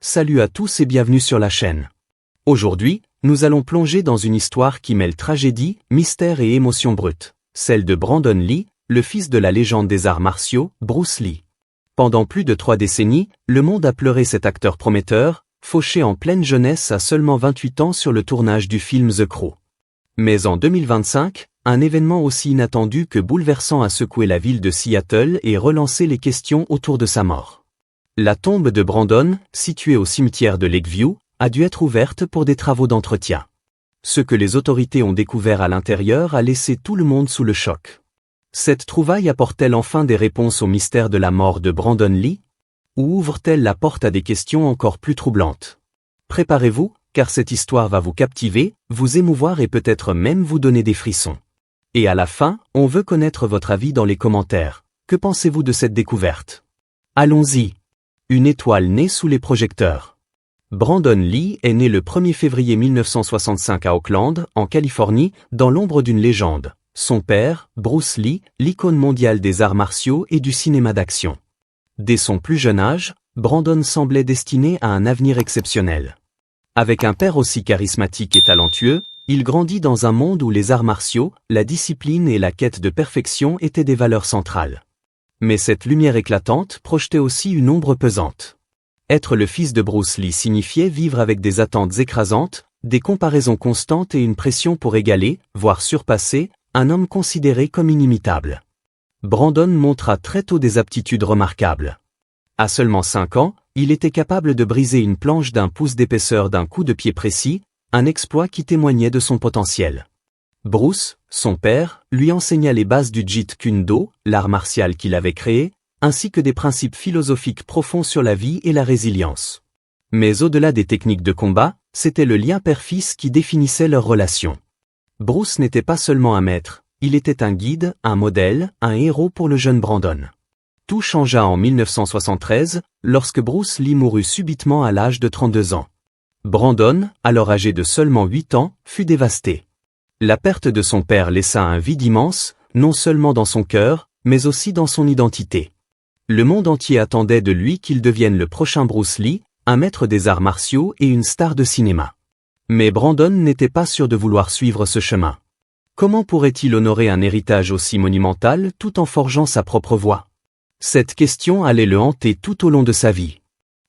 Salut à tous et bienvenue sur la chaîne. Aujourd'hui, nous allons plonger dans une histoire qui mêle tragédie, mystère et émotion brute, celle de Brandon Lee, le fils de la légende des arts martiaux, Bruce Lee. Pendant plus de 3 décennies, le monde a pleuré cet acteur prometteur, fauché en pleine jeunesse à seulement 28 ans sur le tournage du film The Crow. Mais en 2025, un événement aussi inattendu que bouleversant a secoué la ville de Seattle et relancé les questions autour de sa mort. La tombe de Brandon, située au cimetière de Lakeview, a dû être ouverte pour des travaux d'entretien. Ce que les autorités ont découvert à l'intérieur a laissé tout le monde sous le choc. Cette trouvaille apporte-t-elle enfin des réponses au mystère de la mort de Brandon Lee? Ou ouvre-t-elle la porte à des questions encore plus troublantes? Préparez-vous, car cette histoire va vous captiver, vous émouvoir et peut-être même vous donner des frissons. Et à la fin, on veut connaître votre avis dans les commentaires. Que pensez-vous de cette découverte? Allons-y. Une étoile née sous les projecteurs. Brandon Lee est né le 1er février 1965 à Oakland, en Californie, dans l'ombre d'une légende. Son père, Bruce Lee, l'icône mondiale des arts martiaux et du cinéma d'action. Dès son plus jeune âge, Brandon semblait destiné à un avenir exceptionnel. Avec un père aussi charismatique et talentueux, il grandit dans un monde où les arts martiaux, la discipline et la quête de perfection étaient des valeurs centrales. Mais cette lumière éclatante projetait aussi une ombre pesante. Être le fils de Bruce Lee signifiait vivre avec des attentes écrasantes, des comparaisons constantes et une pression pour égaler, voire surpasser, un homme considéré comme inimitable. Brandon montra très tôt des aptitudes remarquables. À seulement 5 ans, il était capable de briser une planche d'1 pouce d'épaisseur d'un coup de pied précis, un exploit qui témoignait de son potentiel. Bruce, son père, lui enseigna les bases du Jeet Kune Do, l'art martial qu'il avait créé, ainsi que des principes philosophiques profonds sur la vie et la résilience. Mais au-delà des techniques de combat, c'était le lien père-fils qui définissait leur relation. Bruce n'était pas seulement un maître, il était un guide, un modèle, un héros pour le jeune Brandon. Tout changea en 1973, lorsque Bruce Lee mourut subitement à l'âge de 32 ans. Brandon, alors âgé de seulement 8 ans, fut dévasté. La perte de son père laissa un vide immense, non seulement dans son cœur, mais aussi dans son identité. Le monde entier attendait de lui qu'il devienne le prochain Bruce Lee, un maître des arts martiaux et une star de cinéma. Mais Brandon n'était pas sûr de vouloir suivre ce chemin. Comment pourrait-il honorer un héritage aussi monumental tout en forgeant sa propre voie? Cette question allait le hanter tout au long de sa vie.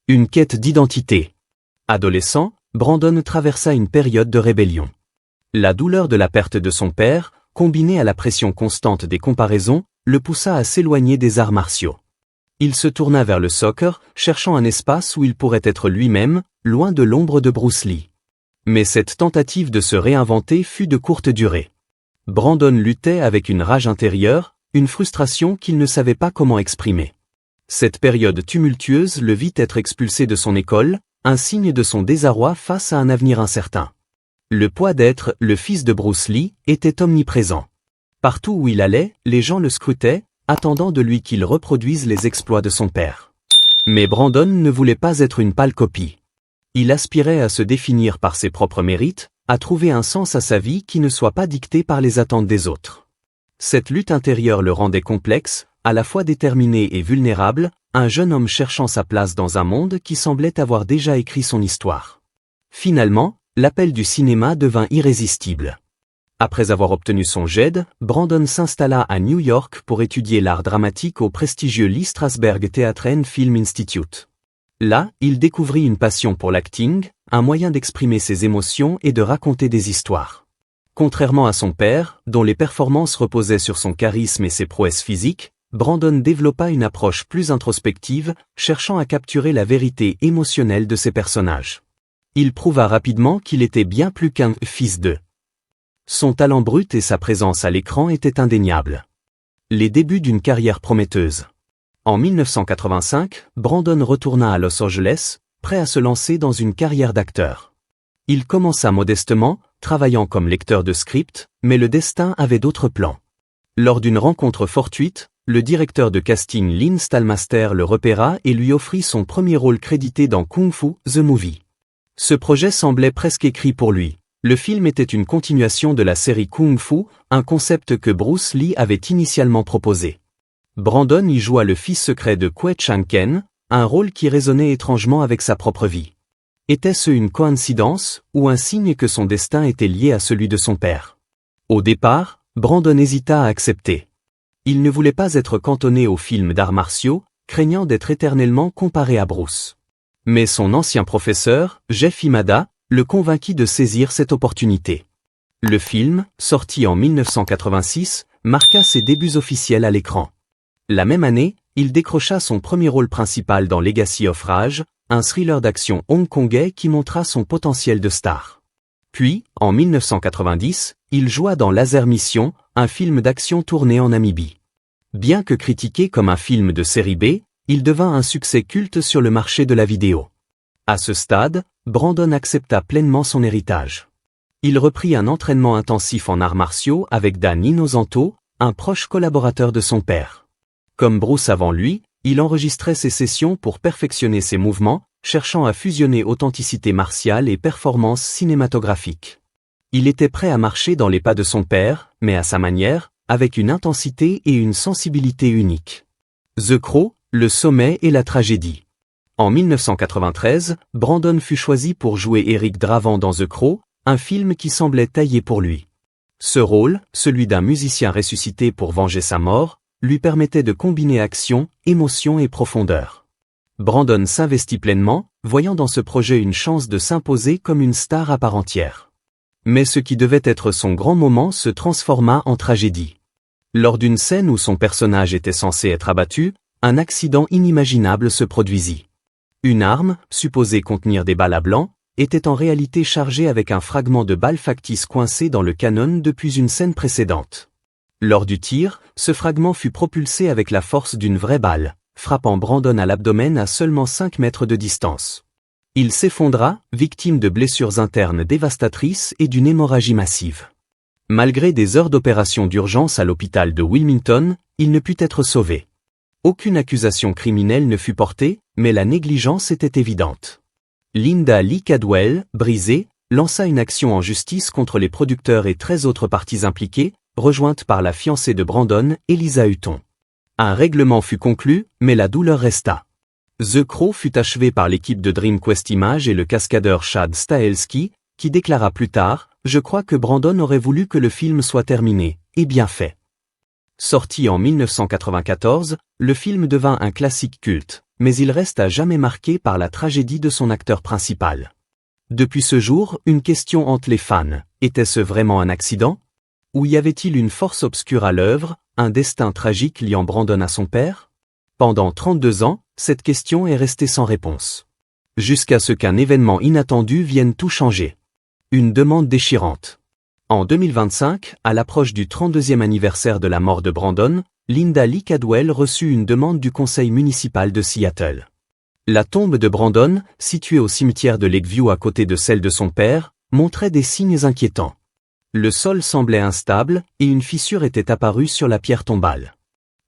Une quête d'identité. Adolescent, Brandon traversa une période de rébellion. La douleur de la perte de son père, combinée à la pression constante des comparaisons, le poussa à s'éloigner des arts martiaux. Il se tourna vers le soccer, cherchant un espace où il pourrait être lui-même, loin de l'ombre de Bruce Lee. Mais cette tentative de se réinventer fut de courte durée. Brandon luttait avec une rage intérieure, une frustration qu'il ne savait pas comment exprimer. Cette période tumultueuse le vit être expulsé de son école, un signe de son désarroi face à un avenir incertain. Le poids d'être le fils de Bruce Lee était omniprésent. Partout où il allait, les gens le scrutaient, attendant de lui qu'il reproduise les exploits de son père. Mais Brandon ne voulait pas être une pâle copie. Il aspirait à se définir par ses propres mérites, à trouver un sens à sa vie qui ne soit pas dicté par les attentes des autres. Cette lutte intérieure le rendait complexe, à la fois déterminé et vulnérable, un jeune homme cherchant sa place dans un monde qui semblait avoir déjà écrit son histoire. Finalement, l'appel du cinéma devint irrésistible. Après avoir obtenu son GED, Brandon s'installa à New York pour étudier l'art dramatique au prestigieux Lee Strasberg Theatre and Film Institute. Là, il découvrit une passion pour l'acting, un moyen d'exprimer ses émotions et de raconter des histoires. Contrairement à son père, dont les performances reposaient sur son charisme et ses prouesses physiques, Brandon développa une approche plus introspective, cherchant à capturer la vérité émotionnelle de ses personnages. Il prouva rapidement qu'il était bien plus qu'un « fils de ». Son talent brut et sa présence à l'écran étaient indéniables. Les débuts d'une carrière prometteuse. En 1985, Brandon retourna à Los Angeles, prêt à se lancer dans une carrière d'acteur. Il commença modestement, travaillant comme lecteur de script, mais le destin avait d'autres plans. Lors d'une rencontre fortuite, le directeur de casting Lynn Stalmaster le repéra et lui offrit son premier rôle crédité dans Kung Fu, The Movie. Ce projet semblait presque écrit pour lui. Le film était une continuation de la série Kung Fu, un concept que Bruce Lee avait initialement proposé. Brandon y joua le fils secret de Kwei Chang-ken, un rôle qui résonnait étrangement avec sa propre vie. Était-ce une coïncidence, ou un signe que son destin était lié à celui de son père? Au départ, Brandon hésita à accepter. Il ne voulait pas être cantonné aux films d'arts martiaux, craignant d'être éternellement comparé à Bruce. Mais son ancien professeur, Jeff Imada, le convainquit de saisir cette opportunité. Le film, sorti en 1986, marqua ses débuts officiels à l'écran. La même année, il décrocha son premier rôle principal dans Legacy of Rage, un thriller d'action hongkongais qui montra son potentiel de star. Puis, en 1990, il joua dans Laser Mission, un film d'action tourné en Namibie. Bien que critiqué comme un film de série B, il devint un succès culte sur le marché de la vidéo. À ce stade, Brandon accepta pleinement son héritage. Il reprit un entraînement intensif en arts martiaux avec Dan Inosanto, un proche collaborateur de son père. Comme Bruce avant lui, il enregistrait ses sessions pour perfectionner ses mouvements, cherchant à fusionner authenticité martiale et performance cinématographique. Il était prêt à marcher dans les pas de son père, mais à sa manière, avec une intensité et une sensibilité uniques. The Crow, le sommet et la tragédie. En 1993, Brandon fut choisi pour jouer Eric Draven dans The Crow, un film qui semblait taillé pour lui. Ce rôle, celui d'un musicien ressuscité pour venger sa mort, lui permettait de combiner action, émotion et profondeur. Brandon s'investit pleinement, voyant dans ce projet une chance de s'imposer comme une star à part entière. Mais ce qui devait être son grand moment se transforma en tragédie. Lors d'une scène où son personnage était censé être abattu, un accident inimaginable se produisit. Une arme, supposée contenir des balles à blanc, était en réalité chargée avec un fragment de balle factice coincé dans le canon depuis une scène précédente. Lors du tir, ce fragment fut propulsé avec la force d'une vraie balle, frappant Brandon à l'abdomen à seulement 5 mètres de distance. Il s'effondra, victime de blessures internes dévastatrices et d'une hémorragie massive. Malgré des heures d'opération d'urgence à l'hôpital de Wilmington, il ne put être sauvé. Aucune accusation criminelle ne fut portée, mais la négligence était évidente. Linda Lee Cadwell, brisée, lança une action en justice contre les producteurs et 13 autres parties impliquées, rejointe par la fiancée de Brandon, Eliza Hutton. Un règlement fut conclu, mais la douleur resta. The Crow fut achevé par l'équipe de Dream Quest Images et le cascadeur Chad Stahelski, qui déclara plus tard « Je crois que Brandon aurait voulu que le film soit terminé, et bien fait ». Sorti en 1994, le film devint un classique culte, mais il reste à jamais marqué par la tragédie de son acteur principal. Depuis ce jour, une question hante les fans, était-ce vraiment un accident? Ou y avait-il une force obscure à l'œuvre, un destin tragique liant Brandon à son père? Pendant 32 ans, cette question est restée sans réponse. Jusqu'à ce qu'un événement inattendu vienne tout changer. Une demande déchirante. En 2025, à l'approche du 32e anniversaire de la mort de Brandon, Linda Lee Cadwell reçut une demande du conseil municipal de Seattle. La tombe de Brandon, située au cimetière de Lakeview à côté de celle de son père, montrait des signes inquiétants. Le sol semblait instable, et une fissure était apparue sur la pierre tombale.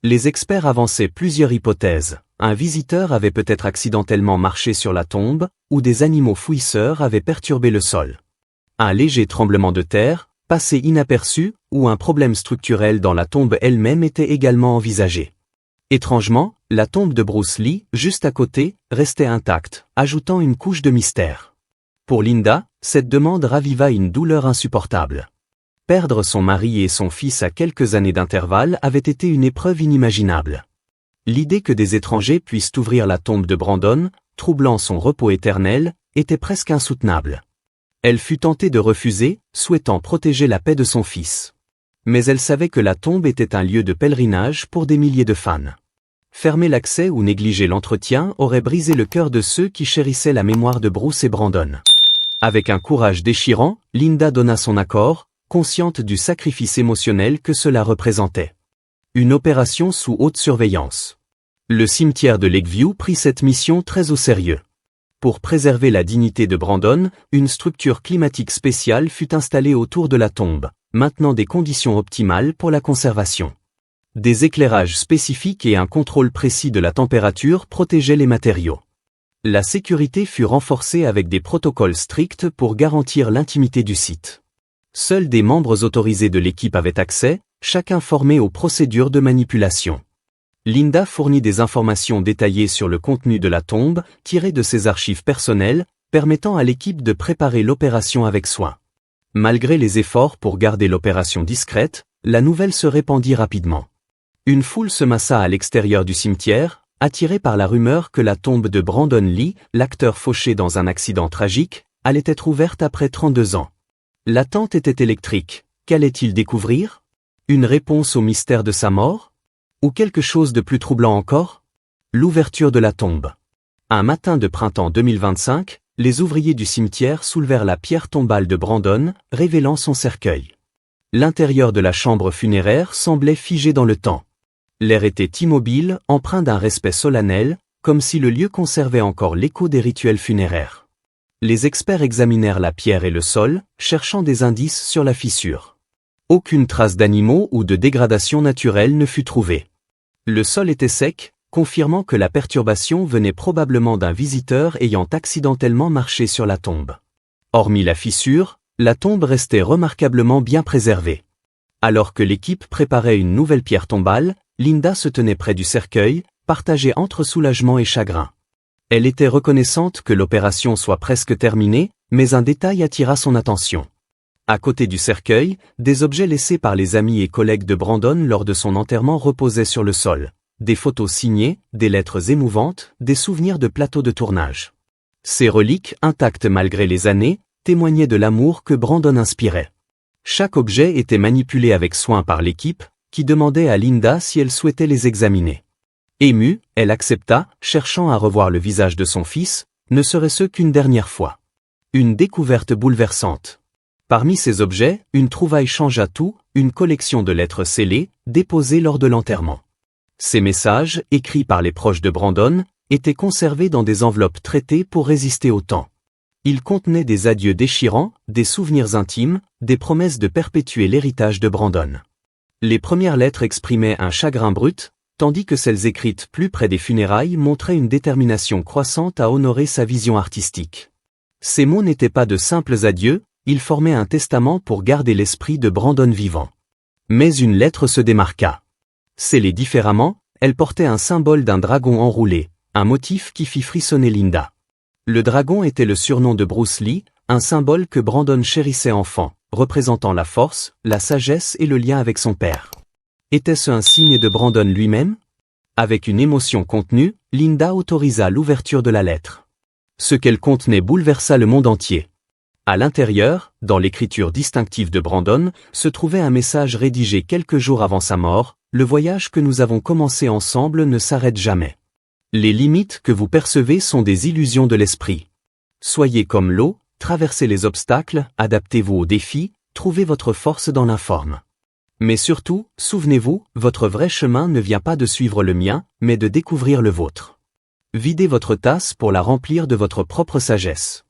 Les experts avançaient plusieurs hypothèses. Un visiteur avait peut-être accidentellement marché sur la tombe, ou des animaux fouisseurs avaient perturbé le sol. Un léger tremblement de terre, passé inaperçu, ou un problème structurel dans la tombe elle-même était également envisagé. Étrangement, la tombe de Bruce Lee, juste à côté, restait intacte, ajoutant une couche de mystère. Pour Linda, cette demande raviva une douleur insupportable. Perdre son mari et son fils à quelques années d'intervalle avait été une épreuve inimaginable. L'idée que des étrangers puissent ouvrir la tombe de Brandon, troublant son repos éternel, était presque insoutenable. Elle fut tentée de refuser, souhaitant protéger la paix de son fils. Mais elle savait que la tombe était un lieu de pèlerinage pour des milliers de fans. Fermer l'accès ou négliger l'entretien aurait brisé le cœur de ceux qui chérissaient la mémoire de Bruce et Brandon. Avec un courage déchirant, Linda donna son accord, consciente du sacrifice émotionnel que cela représentait. Une opération sous haute surveillance. Le cimetière de Lakeview prit cette mission très au sérieux. Pour préserver la dignité de Brandon, une structure climatique spéciale fut installée autour de la tombe, maintenant des conditions optimales pour la conservation. Des éclairages spécifiques et un contrôle précis de la température protégeaient les matériaux. La sécurité fut renforcée avec des protocoles stricts pour garantir l'intimité du site. Seuls des membres autorisés de l'équipe avaient accès, chacun formé aux procédures de manipulation. Linda fournit des informations détaillées sur le contenu de la tombe, tirées de ses archives personnelles, permettant à l'équipe de préparer l'opération avec soin. Malgré les efforts pour garder l'opération discrète, la nouvelle se répandit rapidement. Une foule se massa à l'extérieur du cimetière, attirée par la rumeur que la tombe de Brandon Lee, l'acteur fauché dans un accident tragique, allait être ouverte après 32 ans. L'attente était électrique. Qu'allait-il découvrir? Une réponse au mystère de sa mort? Ou quelque chose de plus troublant encore? L'ouverture de la tombe. Un matin de printemps 2025, les ouvriers du cimetière soulevèrent la pierre tombale de Brandon, révélant son cercueil. L'intérieur de la chambre funéraire semblait figé dans le temps. L'air était immobile, empreint d'un respect solennel, comme si le lieu conservait encore l'écho des rituels funéraires. Les experts examinèrent la pierre et le sol, cherchant des indices sur la fissure. Aucune trace d'animaux ou de dégradation naturelle ne fut trouvée. Le sol était sec, confirmant que la perturbation venait probablement d'un visiteur ayant accidentellement marché sur la tombe. Hormis la fissure, la tombe restait remarquablement bien préservée. Alors que l'équipe préparait une nouvelle pierre tombale, Linda se tenait près du cercueil, partagée entre soulagement et chagrin. Elle était reconnaissante que l'opération soit presque terminée, mais un détail attira son attention. À côté du cercueil, des objets laissés par les amis et collègues de Brandon lors de son enterrement reposaient sur le sol. Des photos signées, des lettres émouvantes, des souvenirs de plateaux de tournage. Ces reliques, intactes malgré les années, témoignaient de l'amour que Brandon inspirait. Chaque objet était manipulé avec soin par l'équipe, qui demandait à Linda si elle souhaitait les examiner. Émue, elle accepta, cherchant à revoir le visage de son fils, ne serait-ce qu'une dernière fois. Une découverte bouleversante. Parmi ces objets, une trouvaille changea tout, une collection de lettres scellées, déposées lors de l'enterrement. Ces messages, écrits par les proches de Brandon, étaient conservés dans des enveloppes traitées pour résister au temps. Ils contenaient des adieux déchirants, des souvenirs intimes, des promesses de perpétuer l'héritage de Brandon. Les premières lettres exprimaient un chagrin brut, tandis que celles écrites plus près des funérailles montraient une détermination croissante à honorer sa vision artistique. Ces mots n'étaient pas de simples adieux, ils formaient un testament pour garder l'esprit de Brandon vivant. Mais une lettre se démarqua. Scellée différemment, elle portait un symbole d'un dragon enroulé, un motif qui fit frissonner Linda. Le dragon était le surnom de Bruce Lee, un symbole que Brandon chérissait enfant, représentant la force, la sagesse et le lien avec son père. Était-ce un signe de Brandon lui-même? Avec une émotion contenue, Linda autorisa l'ouverture de la lettre. Ce qu'elle contenait bouleversa le monde entier. À l'intérieur, dans l'écriture distinctive de Brandon, se trouvait un message rédigé quelques jours avant sa mort: « Le voyage que nous avons commencé ensemble ne s'arrête jamais. Les limites que vous percevez sont des illusions de l'esprit. Soyez comme l'eau, traversez les obstacles, adaptez-vous aux défis, trouvez votre force dans l'informe. Mais surtout, souvenez-vous, votre vrai chemin ne vient pas de suivre le mien, mais de découvrir le vôtre. Videz votre tasse pour la remplir de votre propre sagesse. »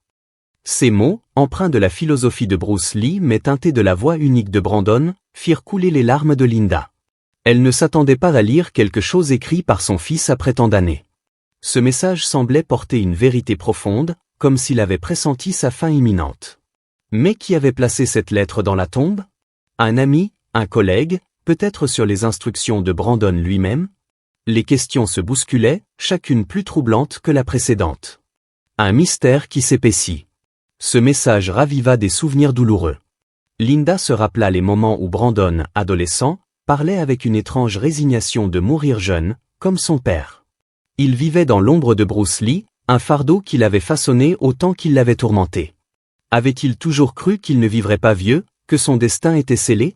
Ces mots, empreints de la philosophie de Bruce Lee mais teintés de la voix unique de Brandon, firent couler les larmes de Linda. Elle ne s'attendait pas à lire quelque chose écrit par son fils après tant d'années. Ce message semblait porter une vérité profonde, comme s'il avait pressenti sa fin imminente. Mais qui avait placé cette lettre dans la tombe? Un ami, un collègue, peut-être sur les instructions de Brandon lui-même? Les questions se bousculaient, chacune plus troublante que la précédente. Un mystère qui s'épaissit. Ce message raviva des souvenirs douloureux. Linda se rappela les moments où Brandon, adolescent, parlait avec une étrange résignation de mourir jeune, comme son père. Il vivait dans l'ombre de Bruce Lee, un fardeau qu'il avait façonné autant qu'il l'avait tourmenté. Avait-il toujours cru qu'il ne vivrait pas vieux, que son destin était scellé?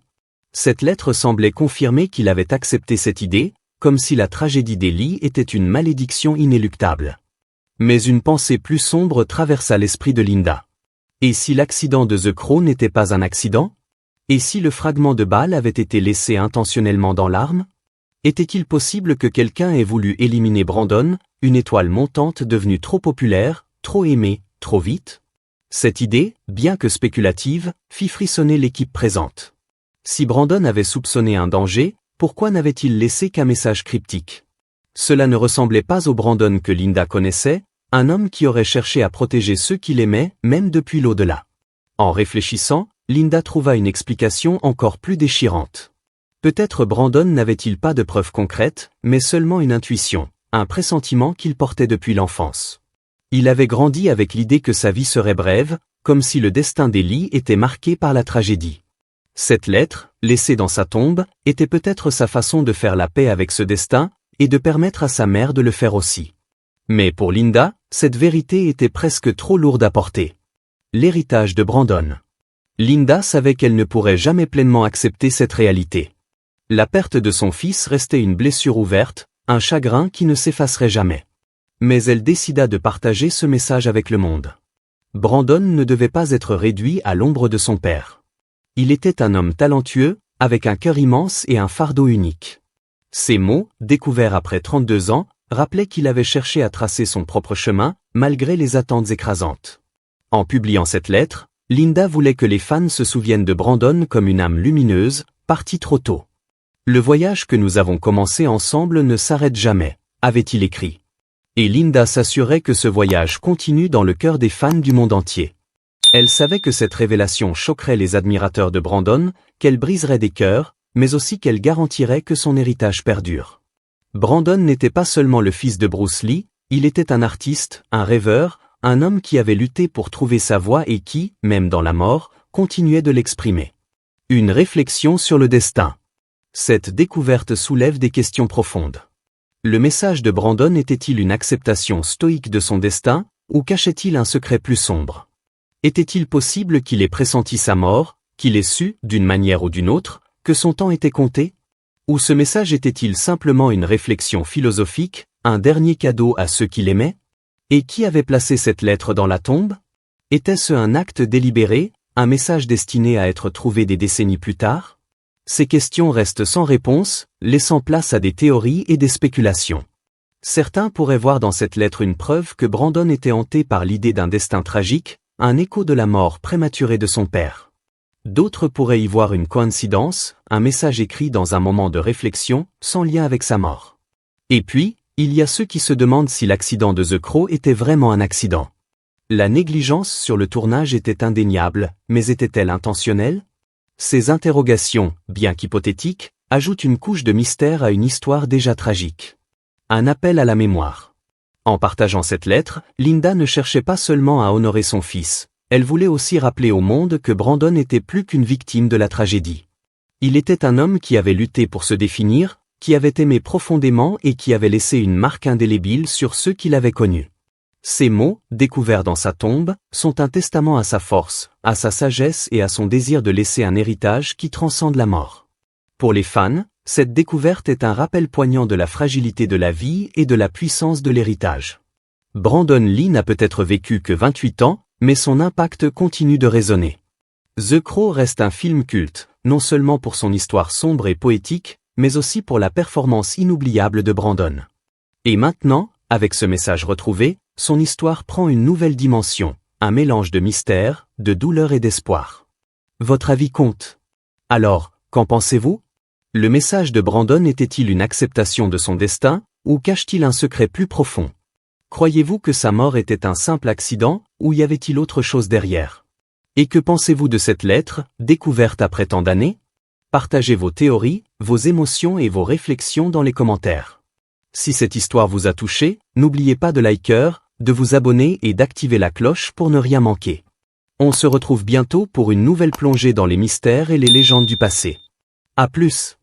Cette lettre semblait confirmer qu'il avait accepté cette idée, comme si la tragédie des Lee était une malédiction inéluctable. Mais une pensée plus sombre traversa l'esprit de Linda. Et si l'accident de The Crow n'était pas un accident? Et si le fragment de balle avait été laissé intentionnellement dans l'arme? Était-il possible que quelqu'un ait voulu éliminer Brandon, une étoile montante devenue trop populaire, trop aimée, trop vite? Cette idée, bien que spéculative, fit frissonner l'équipe présente. Si Brandon avait soupçonné un danger, pourquoi n'avait-il laissé qu'un message cryptique? Cela ne ressemblait pas au Brandon que Linda connaissait, un homme qui aurait cherché à protéger ceux qu'il aimait, même depuis l'au-delà. En réfléchissant, Linda trouva une explication encore plus déchirante. Peut-être Brandon n'avait-il pas de preuves concrètes, mais seulement une intuition, un pressentiment qu'il portait depuis l'enfance. Il avait grandi avec l'idée que sa vie serait brève, comme si le destin d'Ellie était marqué par la tragédie. Cette lettre, laissée dans sa tombe, était peut-être sa façon de faire la paix avec ce destin, et de permettre à sa mère de le faire aussi. Mais pour Linda, cette vérité était presque trop lourde à porter. L'héritage de Brandon. Linda savait qu'elle ne pourrait jamais pleinement accepter cette réalité. La perte de son fils restait une blessure ouverte, un chagrin qui ne s'effacerait jamais. Mais elle décida de partager ce message avec le monde. Brandon ne devait pas être réduit à l'ombre de son père. Il était un homme talentueux, avec un cœur immense et un fardeau unique. Ces mots, découverts après 32 ans, rappelaient qu'il avait cherché à tracer son propre chemin, malgré les attentes écrasantes. En publiant cette lettre, Linda voulait que les fans se souviennent de Brandon comme une âme lumineuse, partie trop tôt. Le voyage que nous avons commencé ensemble ne s'arrête jamais, avait-il écrit. Et Linda s'assurait que ce voyage continue dans le cœur des fans du monde entier. Elle savait que cette révélation choquerait les admirateurs de Brandon, qu'elle briserait des cœurs, mais aussi qu'elle garantirait que son héritage perdure. Brandon n'était pas seulement le fils de Bruce Lee, il était un artiste, un rêveur, un homme qui avait lutté pour trouver sa voie et qui, même dans la mort, continuait de l'exprimer. Une réflexion sur le destin. Cette découverte soulève des questions profondes. Le message de Brandon était-il une acceptation stoïque de son destin, ou cachait-il un secret plus sombre? Était-il possible qu'il ait pressenti sa mort, qu'il ait su, d'une manière ou d'une autre, que son temps était compté? Ou ce message était-il simplement une réflexion philosophique, un dernier cadeau à ceux qui l'aimaient? Et qui avait placé cette lettre dans la tombe? Était-ce un acte délibéré, un message destiné à être trouvé des décennies plus tard? Ces questions restent sans réponse, laissant place à des théories et des spéculations. Certains pourraient voir dans cette lettre une preuve que Brandon était hanté par l'idée d'un destin tragique, un écho de la mort prématurée de son père. D'autres pourraient y voir une coïncidence, un message écrit dans un moment de réflexion, sans lien avec sa mort. Et puis, il y a ceux qui se demandent si l'accident de The Crow était vraiment un accident. La négligence sur le tournage était indéniable, mais était-elle intentionnelle? Ces interrogations, bien qu'hypothétiques, ajoutent une couche de mystère à une histoire déjà tragique. Un appel à la mémoire. En partageant cette lettre, Linda ne cherchait pas seulement à honorer son fils, elle voulait aussi rappeler au monde que Brandon n'était plus qu'une victime de la tragédie. Il était un homme qui avait lutté pour se définir, qui avait aimé profondément et qui avait laissé une marque indélébile sur ceux qui l'avaient connu. Ces mots, découverts dans sa tombe, sont un testament à sa force, à sa sagesse et à son désir de laisser un héritage qui transcende la mort. Pour les fans, cette découverte est un rappel poignant de la fragilité de la vie et de la puissance de l'héritage. Brandon Lee n'a peut-être vécu que 28 ans, mais son impact continue de résonner. The Crow reste un film culte, non seulement pour son histoire sombre et poétique, mais aussi pour la performance inoubliable de Brandon. Et maintenant, avec ce message retrouvé, son histoire prend une nouvelle dimension, un mélange de mystère, de douleur et d'espoir. Votre avis compte. Alors, qu'en pensez-vous? Le message de Brandon était-il une acceptation de son destin, ou cache-t-il un secret plus profond? Croyez-vous que sa mort était un simple accident, ou y avait-il autre chose derrière? Et que pensez-vous de cette lettre, découverte après tant d'années? Partagez vos théories, vos émotions et vos réflexions dans les commentaires. Si cette histoire vous a touché, n'oubliez pas de liker, de vous abonner et d'activer la cloche pour ne rien manquer. On se retrouve bientôt pour une nouvelle plongée dans les mystères et les légendes du passé. À plus!